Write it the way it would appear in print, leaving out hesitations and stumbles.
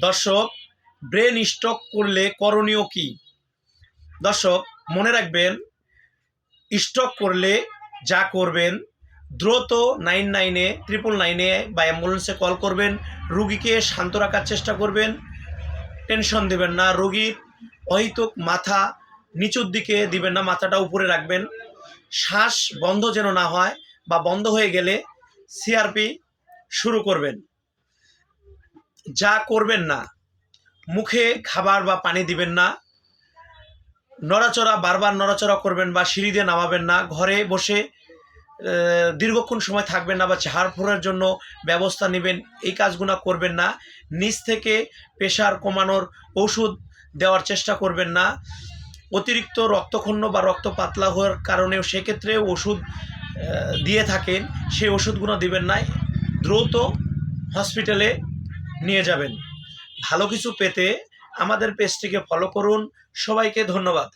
দর্শক, brain stroke করলে করণীয় কি? দর্শক মনে রাখবেন, স্ট্রোক করলে যা করবেন, দ্রুত 999-999 বা অ্যাম্বুলেন্সে কল করবেন। রুগীকে শান্ত রাখার চেষ্টা করবেন, টেনশন দেবেন না। রুগীর অহেতুক মাথা নিচুর দিকে দিবেন না, মাথাটা উপরে রাখবেন। শ্বাস বন্ধ যেন না হয়, বা বন্ধ হয়ে গেলে সিআরপি শুরু করবেন। যা করবেন না, মুখে খাবার বা পানি দিবেন না, নড়াচড়া বারবার নড়াচড়া করবেন বা সিঁড়ি দিয়ে নামাবেন না, ঘরে বসে দীর্ঘক্ষণ সময় থাকবেন না বা ঝাড়ফুঁড়ের জন্য ব্যবস্থা নেবেন, এই কাজগুলো করবেন না। নিচ থেকে প্রেশার কমানোর ওষুধ দেওয়ার চেষ্টা করবেন না। অতিরিক্ত রক্তক্ষন্ন বা রক্ত পাতলা হওয়ার কারণেও সেক্ষেত্রে ওষুধ দিয়ে থাকেন, সেই ওষুধগুলো দিবেন না। দ্রুত হসপিটালে নিয়ে যাবেন। ভালো কিছু পেতে আমাদের পেজটিকে ফলো করুন। সবাইকে ধন্যবাদ।